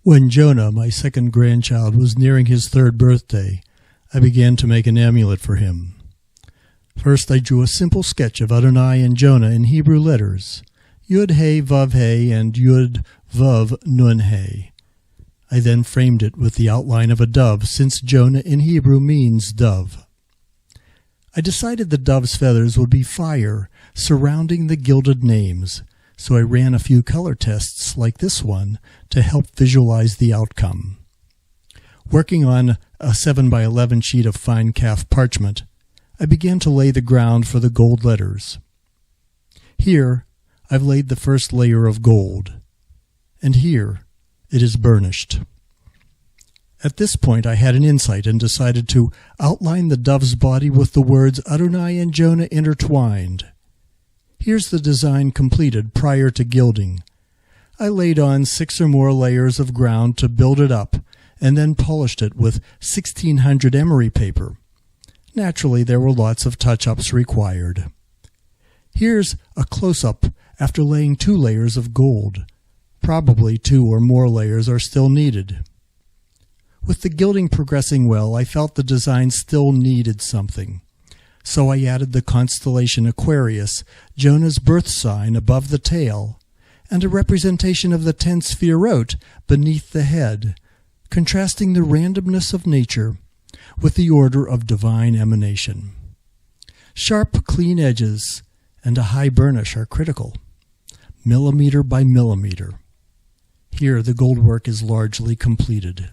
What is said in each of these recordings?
When Jonah, my second grandchild, was nearing his 3rd birthday, I began to make an amulet for him. First, I drew a simple sketch of Adonai and Jonah in Hebrew letters, Yud-He, Vav-He, and Yud-Vav-Nun-He. I then framed it with the outline of a dove, since Jonah in Hebrew means dove. I decided the dove's feathers would be fire surrounding the gilded names, so I ran a few color tests like this one to help visualize the outcome. Working on a 7x11 sheet of fine calf parchment, I began to lay the ground for the gold letters. Here, I've laid the first layer of gold, and here it is burnished. At this point, I had an insight and decided to outline the dove's body with the words Adonai and Jonah intertwined. Here's the design completed prior to gilding. I laid on 6 or more layers of ground to build it up, and then polished it with 1600 emery paper. Naturally, there were lots of touch-ups required. Here's a close-up after laying 2 layers of gold. Probably 2 or more layers are still needed. With the gilding progressing well, I felt the design still needed something. So I added the constellation Aquarius, Jonah's birth sign above the tail, and a representation of the 10 Sefirot beneath the head, contrasting the randomness of nature with the order of divine emanation. Sharp, clean edges and a high burnish are critical, millimeter by millimeter. Here the gold work is largely completed.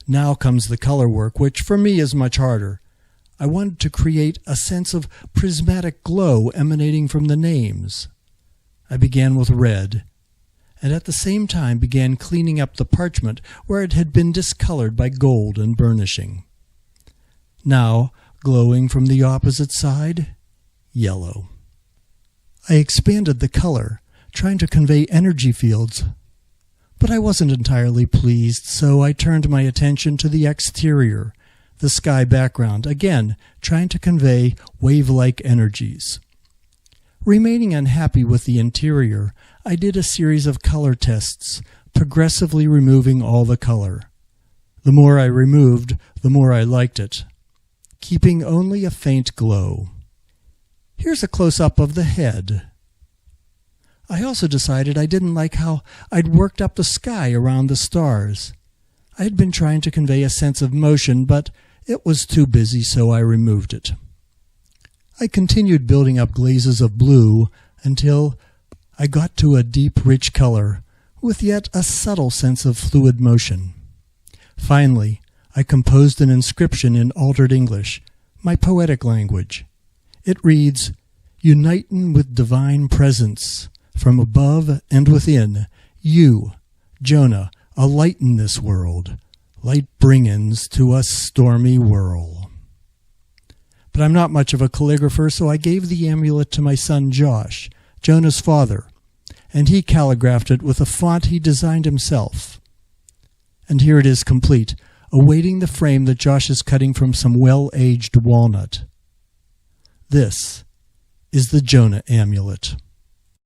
Now comes the color work, which for me is much harder. I wanted to create a sense of prismatic glow emanating from the names. I began with red, and at the same time began cleaning up the parchment where it had been discolored by gold and burnishing. Now, glowing from the opposite side, yellow. I expanded the color, trying to convey energy fields, but I wasn't entirely pleased, so I turned my attention to the exterior, the sky background, again trying to convey wave-like energies. Remaining unhappy with the interior, I did a series of color tests, progressively removing all the color. The more I removed, the more I liked it, keeping only a faint glow. Here's a close-up of the head. I also decided I didn't like how I'd worked up the sky around the stars. I had been trying to convey a sense of motion, but it was too busy, so I removed it. I continued building up glazes of blue until I got to a deep, rich color, with yet a subtle sense of fluid motion. Finally, I composed an inscription in altered English, my poetic language. It reads, "Unitin' with divine presence, from above and within, you, Jonah, a light in this world, light bringin's to a stormy whirl." But I'm not much of a calligrapher, so I gave the amulet to my son Josh, Jonah's father, and he calligraphed it with a font he designed himself. And here it is complete, awaiting the frame that Josh is cutting from some well-aged walnut. This is the Jonah amulet.